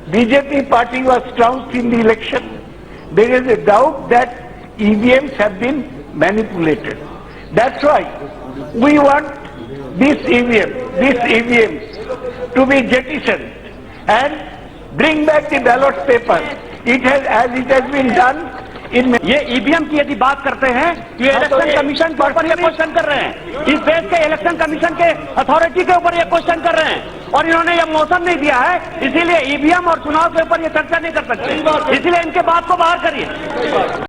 BJP party was trounced in the election. There is a doubt that EVMs have been manipulated. That's why we want these EVMs to be jettisoned and bring back the ballot paper. It has been done in. ये EVM की यदि बात करते हैं तो ये election commission के ऊपर ये क्वेश्चन कर रहे हैं, इस देश के इलेक्शन कमीशन के अथॉरिटी के ऊपर ये क्वेश्चन कर रहे हैं और इन्होंने ये मोशन नहीं दिया है, इसीलिए ईवीएम और चुनाव के ऊपर ये चर्चा नहीं कर सकते, इसीलिए इनके बात को बाहर करिए।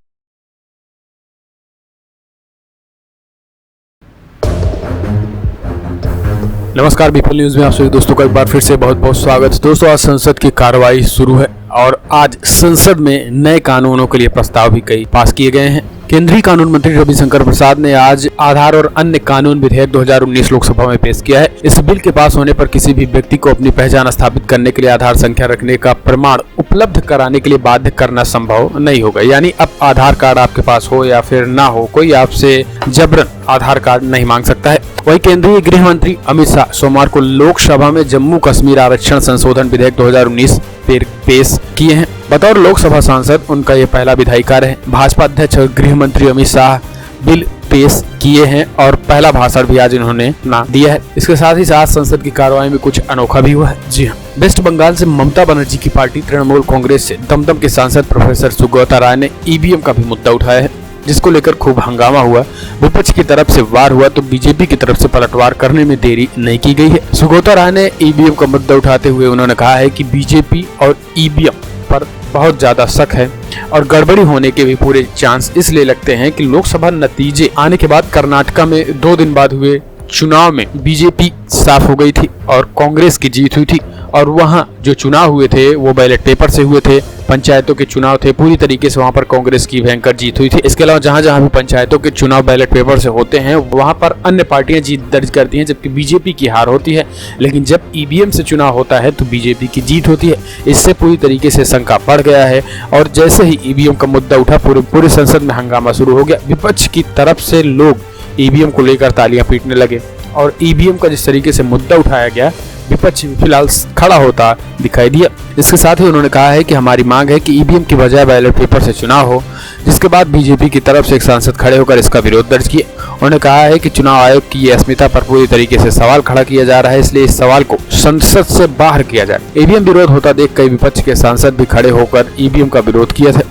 नमस्कार, बीपीएल न्यूज में आप सभी दोस्तों का एक बार फिर से बहुत बहुत स्वागत है। दोस्तों, आज संसद की कार्रवाई शुरू है और आज संसद में नए कानूनों के लिए प्रस्ताव भी कई पास किए गए हैं। केंद्रीय कानून मंत्री रविशंकर प्रसाद ने आज आधार और अन्य कानून विधेयक 2019 लोकसभा में पेश किया है। इस बिल के पास होने पर किसी भी व्यक्ति को अपनी पहचान स्थापित करने के लिए आधार संख्या रखने का प्रमाण उपलब्ध कराने के लिए बाध्य करना संभव नहीं होगा। यानी अब आधार कार्ड आपके पास हो या फिर ना हो, कोई आपसे जबरन आधार कार्ड नहीं मांग सकता है। वहीं केंद्रीय गृह मंत्री अमित शाह सोमवार को लोकसभा में जम्मू कश्मीर आरक्षण संशोधन विधेयक 2019 पेश किए हैं। बतौर लोकसभा सांसद उनका ये पहला विधायी कार्य है। भाजपा अध्यक्ष और गृह मंत्री अमित शाह बिल पेश किए हैं और पहला भाषण भी आज इन्होंने ना दिया है। इसके साथ ही साथ संसद की कार्रवाई में कुछ अनोखा भी हुआ है। जी हाँ, वेस्ट बंगाल से ममता बनर्जी की पार्टी तृणमूल कांग्रेस से दमदम के सांसद प्रोफेसर सुगौता राय ने ईवीएम का भी मुद्दा उठाया है, जिसको लेकर खूब हंगामा हुआ। विपक्ष की तरफ से वार हुआ तो बीजेपी की तरफ से पलटवार करने में देरी नहीं की गई है। सुगौता राय ने ईवीएम का मुद्दा उठाते हुए उन्होंने कहा है कि बीजेपी और ईवीएम पर बहुत ज्यादा शक है और गड़बड़ी होने के भी पूरे चांस इसलिए लगते हैं कि लोकसभा नतीजे आने के बाद कर्नाटका में 2 दिन बाद हुए चुनाव में बीजेपी साफ हो गई थी और कांग्रेस की जीत हुई थी और वहां जो चुनाव हुए थे वो बैलेट पेपर से हुए थे, पंचायतों के चुनाव थे, पूरी तरीके से वहां पर कांग्रेस की भयंकर जीत हुई थी। इसके अलावा जहां जहां भी पंचायतों के चुनाव बैलेट पेपर से होते हैं वहां पर अन्य पार्टियां जीत दर्ज करती हैं, जबकि बीजेपी की हार होती है। लेकिन जब ईवीएम से चुनाव होता है तो बीजेपी की जीत होती है। इससे पूरी तरीके से शंका बढ़ गया है और जैसे ही ईवीएम का मुद्दा उठा पूरे संसद में हंगामा शुरू हो गया। विपक्ष की तरफ से लोग ईवीएम को लेकर तालियां पीटने लगे और ईवीएम का जिस तरीके से मुद्दा उठाया गया, विपक्ष फिलहाल खड़ा होता दिखाई दिया। इसके साथ ही उन्होंने कहा है कि हमारी मांग है कि ईवीएम की बजाय बैलेट पेपर से चुनाव हो, जिसके बाद बीजेपी की तरफ से एक सांसद खड़े होकर इसका विरोध दर्ज किए। उन्होंने कहा है कि चुनाव आयोग की अस्मिता पर पूरी तरीके से सवाल खड़ा किया जा रहा है, इसलिए इस सवाल को संसद से बाहर किया जाए। ईवीएम विरोध होता देख कई विपक्ष के सांसद भी खड़े होकर ईवीएम का विरोध किया था।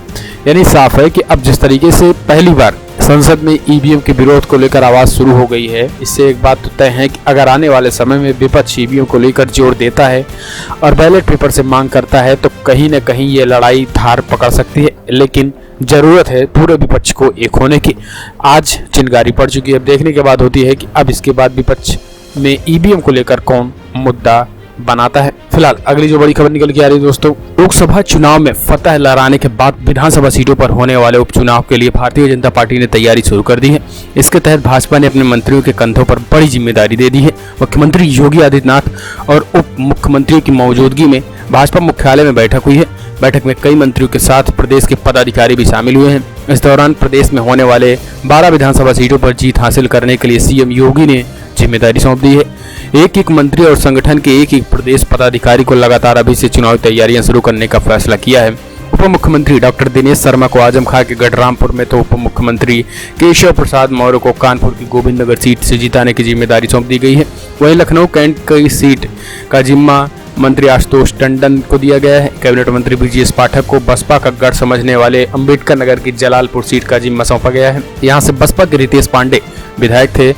यानी साफ है कि अब जिस तरीके से पहली बार संसद में ईवीएम के विरोध को लेकर आवाज शुरू हो गई है, इससे एक बात तो तय है कि अगर आने वाले समय में विपक्ष ईवीएम को लेकर जोर देता है और बैलेट पेपर से मांग करता है तो कहीं न कहीं ये लड़ाई धार पकड़ सकती है। लेकिन जरूरत है पूरे विपक्ष को एक होने की। आज चिंगारी पड़ चुकी है, अब देखने के बाद होती है कि अब इसके बाद विपक्ष में ईवीएम को लेकर कौन मुद्दा बनाता है। फिलहाल अगली जो बड़ी खबर निकल के आ रही है दोस्तों, लोकसभा चुनाव में फतह लहराने के बाद विधानसभा सीटों पर होने वाले उपचुनाव के लिए भारतीय जनता पार्टी ने तैयारी शुरू कर दी है। इसके तहत भाजपा ने अपने मंत्रियों के कंधों पर बड़ी जिम्मेदारी दे दी है। मुख्यमंत्री योगी आदित्यनाथ और उप मुख्यमंत्रियों की मौजूदगी में भाजपा मुख्यालय में बैठक हुई है। बैठक में कई मंत्रियों के साथ प्रदेश के पदाधिकारी भी शामिल हुए हैं। इस दौरान प्रदेश में होने वाले 12 विधानसभा सीटों पर जीत हासिल करने के लिए सीएम योगी ने जिम्मेदारी सौंप दी है। एक मंत्री और संगठन के एक प्रदेश पदाधिकारी को लगातार अभी से चुनावी तैयारियां शुरू करने का फैसला किया है। उप मुख्यमंत्री डॉक्टर दिनेश शर्मा को आजम खां के गढ़रामपुर में तो उप मुख्यमंत्री केशव प्रसाद मौर्य को कानपुर की गोविंद नगर सीट से जिताने की जिम्मेदारी सौंप दी गई है। वहीं लखनऊ कैंट की सीट का जिम्मा मंत्री आशुतोष टंडन को दिया गया है। कैबिनेट मंत्री ब्रजेश पाठक को बसपा का गढ़ समझने वाले अंबेडकर नगर की जलालपुर सीट का जिम्मा सौंपा गया है। यहाँ से बसपा के रितेश पांडे विधायक थे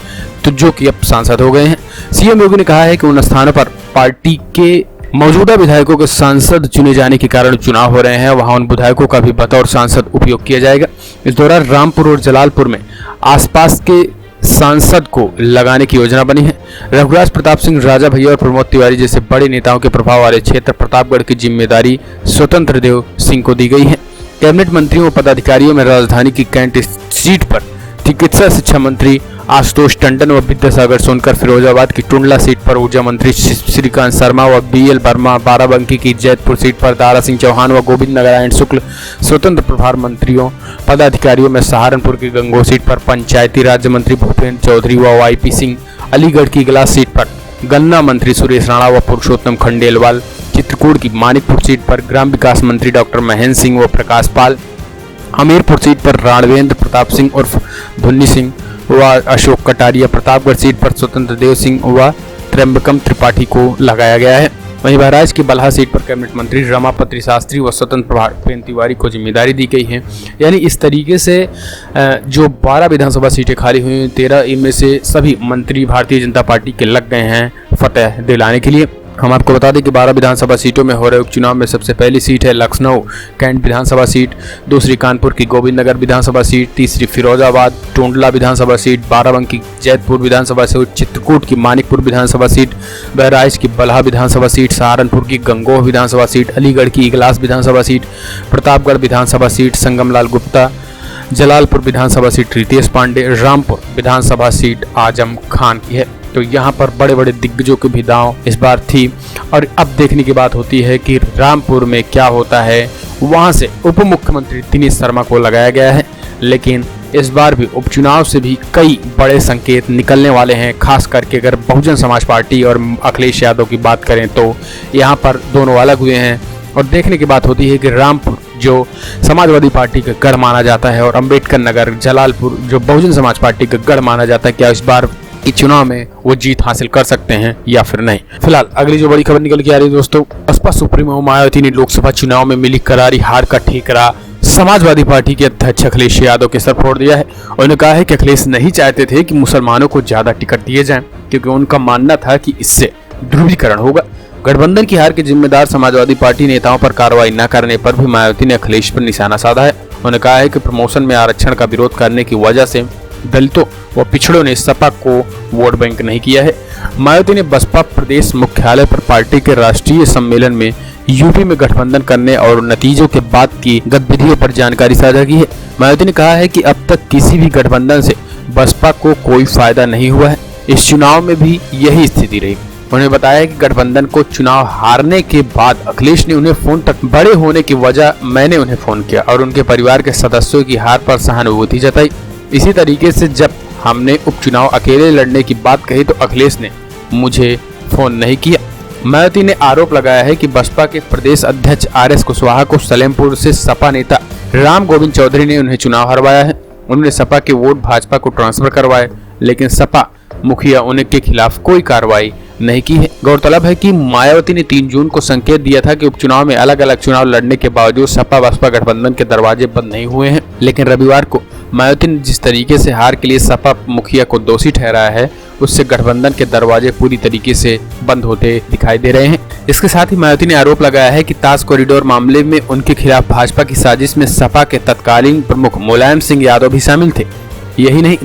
तो जो कि अब सांसद हो गए हैं। सीएम योगी ने कहा है कि उन स्थानों पर पार्टी के मौजूदा विधायकों के सांसद चुने जाने के कारण चुनाव हो रहे हैं, वहां उन विधायकों का भी बतौर सांसद उपयोग किया जाएगा। इस दौरान रामपुर और जलालपुर में आसपास के सांसद को लगाने की योजना बनी है। रघुराज प्रताप सिंह, राजा भैया और प्रमोद तिवारी जैसे बड़े नेताओं के प्रभाव वाले क्षेत्र प्रतापगढ़ की जिम्मेदारी स्वतंत्र देव सिंह को दी गई है। कैबिनेट मंत्रियों और पदाधिकारियों में राजधानी की कैंट सीट पर चिकित्सा शिक्षा मंत्री आशुतोष टंडन व विद्यासागर सोनकर, फिरोजाबाद की टुंडला सीट पर ऊर्जा मंत्री श्रीकांत शर्मा व बीएल वर्मा, बाराबंकी की जैतपुर सीट पर दारा सिंह चौहान व गोविंद नारायण शुक्ल स्वतंत्र प्रभार मंत्रियों पदाधिकारियों में सहारनपुर की गंगोह सीट पर पंचायती राज्य मंत्री भूपेंद्र चौधरी व वाईपी सिंह, अलीगढ़ की इगलास सीट पर गन्ना मंत्री सुरेश राणा व पुरुषोत्तम खंडेलवाल, चित्रकूट की मानिकपुर सीट पर ग्राम विकास मंत्री डॉक्टर महेंद्र सिंह व प्रकाश पाल, हमीरपुर सीट पर राणवेंद्र प्रताप सिंह उर्फ धुन्नी सिंह व अशोक कटारिया, प्रतापगढ़ सीट पर स्वतंत्र देव सिंह व त्र्यंबकम त्रिपाठी को लगाया गया है। वहीं बहराइच की बलहा सीट पर कैबिनेट मंत्री रमापति शास्त्री व स्वतंत्र प्रभार प्रेम तिवारी को जिम्मेदारी दी गई है। यानी इस तरीके से जो 12 विधानसभा सीटें खाली हुई हैं, 13 इनमें से सभी मंत्री भारतीय जनता पार्टी के लग गए हैं फतेह दिलाने के लिए। हम आपको बता दें कि 12 विधानसभा सीटों में हो रहे उपचुनाव में सबसे पहली सीट है लखनऊ कैंट विधानसभा सीट, दूसरी कानपुर की गोविंद नगर विधानसभा सीट, तीसरी फिरोजाबाद टोंडला विधानसभा सीट, बाराबंकी जैतपुर विधानसभा सीट, चित्रकूट की मानिकपुर विधानसभा सीट, बहराइच की बलहा विधानसभा सीट, सहारनपुर की गंगोह विधानसभा सीट, अलीगढ़ की इगलास विधानसभा सीट, प्रतापगढ़ विधानसभा सीट संगमलाल गुप्ता, जलालपुर विधानसभा सीट रितेश पांडे, रामपुर विधानसभा सीट आजम खान की है। तो यहाँ पर बड़े बड़े दिग्गजों के भी दांव इस बार थी और अब देखने की बात होती है कि रामपुर में क्या होता है। वहाँ से उप मुख्यमंत्री दिनेश शर्मा को लगाया गया है, लेकिन इस बार भी उपचुनाव से भी कई बड़े संकेत निकलने वाले हैं। खास करके अगर बहुजन समाज पार्टी और अखिलेश यादव की बात करें तो यहाँ पर दोनों अलग हुए हैं और देखने की बात होती है कि रामपुर जो समाजवादी पार्टी का गढ़ माना जाता है और अंबेडकर नगर जलालपुर जो बहुजन समाज पार्टी का गढ़ माना जाता है, क्या इस बार के चुनाव में वो जीत हासिल कर सकते हैं या फिर नहीं। फिलहाल अगली जो बड़ी खबर निकल के आ रही है दोस्तों, बसपा सुप्रीमो मायावती ने लोकसभा चुनाव में मिली करारी हार का ठिकरा समाजवादी पार्टी के अध्यक्ष अखिलेश यादव के सर फोड़ दिया है। उन्होंने कहा है कि अखिलेश नहीं चाहते थे कि मुसलमानों को ज्यादा टिकट दिए जाएं, क्योंकि उनका मानना था कि इससे ध्रुवीकरण होगा। गठबंधन की हार के जिम्मेदार समाजवादी पार्टी नेताओं पर कार्रवाई न करने पर भी मायावती ने अखिलेश पर निशाना साधा है। उन्होंने कहा है कि प्रमोशन में आरक्षण का विरोध करने की वजह से दलितों व पिछड़ों ने सपा को वोट बैंक नहीं किया है। मायावती ने बसपा प्रदेश मुख्यालय पर पार्टी के राष्ट्रीय सम्मेलन में यूपी में गठबंधन करने और नतीजों के बाद की गतिविधियों पर जानकारी साझा की है। मायावती ने कहा है कि अब तक किसी भी गठबंधन से बसपा को कोई फायदा नहीं हुआ है, इस चुनाव में भी यही स्थिति रही। उन्होंने बताया कि गठबंधन को चुनाव हारने के बाद अखिलेश ने उन्हें फोन तक बड़े होने की वजह मैंने उन्हें फोन किया और उनके परिवार के सदस्यों की हार पर सहानुभूति जताई। इसी तरीके से जब हमने उपचुनाव अकेले लड़ने की बात कही तो अखिलेश ने मुझे फोन नहीं किया। मायावती ने आरोप लगाया है कि बसपा के प्रदेश अध्यक्ष RS कुशवाहा को सलेमपुर से सपा नेता राम गोविंद चौधरी ने उन्हें चुनाव हरवाया है। उन्होंने सपा के वोट भाजपा को ट्रांसफर करवाए, लेकिन सपा मुखिया उनके खिलाफ कोई कार्रवाई नहीं की है। गौरतलब है कि मायावती ने 3 जून को संकेत दिया था कि उपचुनाव में अलग अलग चुनाव लड़ने के बावजूद सपा बसपा गठबंधन के दरवाजे बंद नहीं हुए हैं, लेकिन रविवार को मायावती ने जिस तरीके से हार के लिए सपा मुखिया को दोषी ठहराया है, उससे गठबंधन के दरवाजे पूरी तरीके से बंद होते दिखाई दे रहे हैं। इसके साथ ही मायावती ने आरोप लगाया है कि ताज कॉरिडोर मामले में उनके खिलाफ भाजपा की साजिश में सपा के तत्कालीन प्रमुख मुलायम सिंह यादव भी शामिल थे। यही नहीं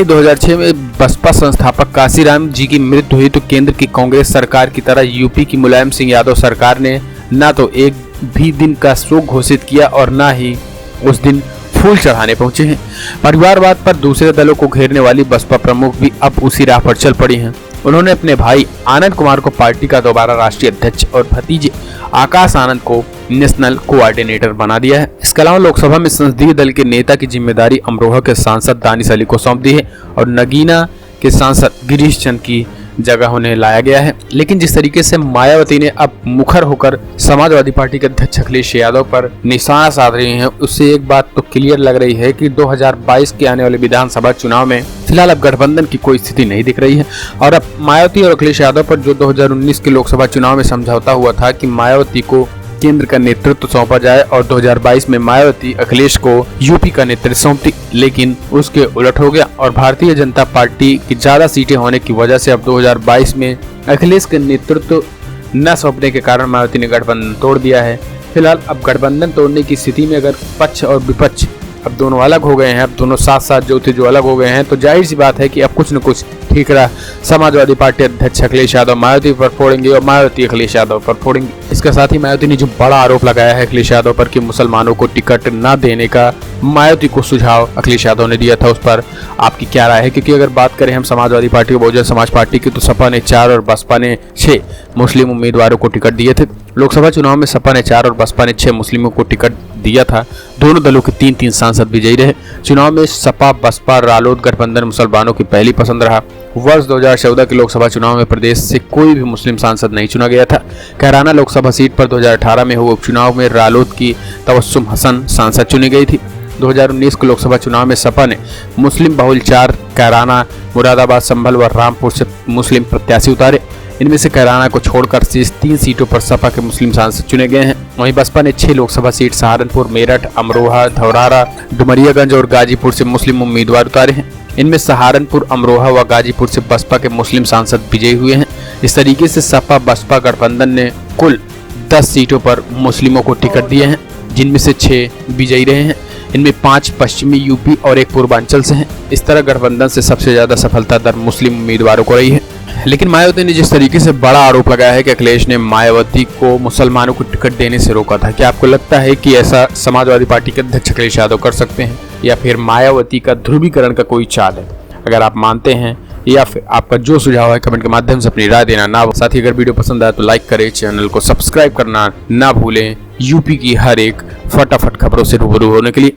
2006 में बसपा संस्थापक काशीराम जी की मृत्यु हुई तो केंद्र की कांग्रेस सरकार की तरह यूपी की मुलायम सिंह यादव सरकार ने न तो एक भी दिन का शोक घोषित किया और न ही उस दिन फूल चढ़ाने पहुंचे हैं। परिवारवाद पर दूसरे दलों को घेरने वाली बसपा प्रमुख भी अब उसी राह पर चल पड़ी हैं। उन्होंने अपने भाई आनंद कुमार को पार्टी का दोबारा राष्ट्रीय अध्यक्ष और भतीजे आकाश आनंद को नेशनल कोऑर्डिनेटर बना दिया है। इसके अलावा लोकसभा में संसदीय दल के नेता की जिम्मेदारी अमरोहा के सांसद दानिश अली को सौंप दी है और नगीना के सांसद गिरीश चंद की जगह उन्हें लाया गया है। लेकिन जिस तरीके से मायावती ने अब मुखर होकर समाजवादी पार्टी के अध्यक्ष अखिलेश यादव पर निशाना साध रही हैं, उससे एक बात तो क्लियर लग रही है कि 2022 के आने वाले विधानसभा चुनाव में फिलहाल अब गठबंधन की कोई स्थिति नहीं दिख रही है। और अब मायावती और अखिलेश यादव पर जो 2019 के लोकसभा चुनाव में समझौता हुआ था कि मायावती को केंद्र का नेतृत्व सौंपा जाए और 2022 में मायावती अखिलेश को यूपी का नेतृत्व सौंपती, लेकिन उसके उलट हो गया और भारतीय जनता पार्टी की ज्यादा सीटें होने की वजह से अब 2022 में अखिलेश के नेतृत्व न सौंपने के कारण मायावती ने गठबंधन तोड़ दिया है। फिलहाल अब गठबंधन तोड़ने की स्थिति में अगर पक्ष और विपक्ष अब दोनों अलग हो गए हैं, अब दोनों साथ साथ जो थे जो अलग हो गए हैं, तो जाहिर सी बात है कि अब कुछ न कुछ ठीक रहा समाजवादी पार्टी अध्यक्ष अखिलेश यादव मायावती पर फोड़ेंगे और मायावती अखिलेश यादव पर फोड़ेंगे। इसके साथ ही मायावती ने जो बड़ा आरोप लगाया है अखिलेश यादव पर कि मुसलमानों को टिकट न देने का मायावती को सुझाव अखिलेश यादव ने दिया था, उस पर आपकी क्या राय है? क्योंकि अगर बात करें हम समाजवादी पार्टी और बहुजन समाज पार्टी की तो सपा ने 4 और बसपा ने 6 मुस्लिम उम्मीदवारों को टिकट दिए थे। लोकसभा चुनाव में सपा ने 4 और बसपा ने 6 मुस्लिमों को टिकट दिया था। दोनों दलों के 3-3 सांसद विजयी रहे। चुनाव में सपा बसपा रालोद गठबंधन मुसलमानों की पहली पसंद रहा। वर्ष 2014 के लोकसभा चुनाव में प्रदेश से कोई भी मुस्लिम सांसद नहीं चुना गया था। कैराना लोकसभा सीट पर 2018 में हुए उपचुनाव में रालोद की तबस्सुम हसन सांसद चुनी गई थी। 2019 के लोकसभा चुनाव में सपा ने मुस्लिम बहुल 4 कैराना, मुरादाबाद, संभल व रामपुर से मुस्लिम प्रत्याशी उतारे। इनमें से कैराना को छोड़कर शेष 3 सीटों पर सपा के मुस्लिम सांसद चुने गए हैं। वहीं बसपा ने 6 लोकसभा सीट सहारनपुर, मेरठ, अमरोहा, धौरहरा, डुमरियागंज और गाजीपुर से मुस्लिम उम्मीदवार उतारे हैं। इनमें सहारनपुर, अमरोहा व गाजीपुर से बसपा के मुस्लिम सांसद विजयी हुए हैं। इस तरीके से सपा बसपा गठबंधन ने कुल 10 सीटों पर मुस्लिमों को टिकट दिए हैं, जिनमें से 6 विजयी रहे हैं। इनमें 5 पश्चिमी यूपी और 1 पूर्वांचल से हैं। इस तरह गठबंधन से सबसे ज्यादा सफलता दर मुस्लिम उम्मीदवारों को रही है। लेकिन मायावती ने जिस तरीके से बड़ा आरोप लगाया है कि अखिलेश ने मायावती को मुसलमानों को टिकट देने से रोका था, क्या आपको लगता है कि ऐसा समाजवादी पार्टी के अध्यक्ष अखिलेश यादव कर सकते हैं, या फिर मायावती का ध्रुवीकरण का कोई चाल है? अगर आप मानते हैं या फिर आपका जो सुझाव है कमेंट के माध्यम से अपनी राय देना ना। साथ ही अगर वीडियो पसंद आए तो लाइक करें, चैनल को सब्सक्राइब करना ना भूलें यूपी की हर एक फटाफट खबरों से रूबरू होने के लिए।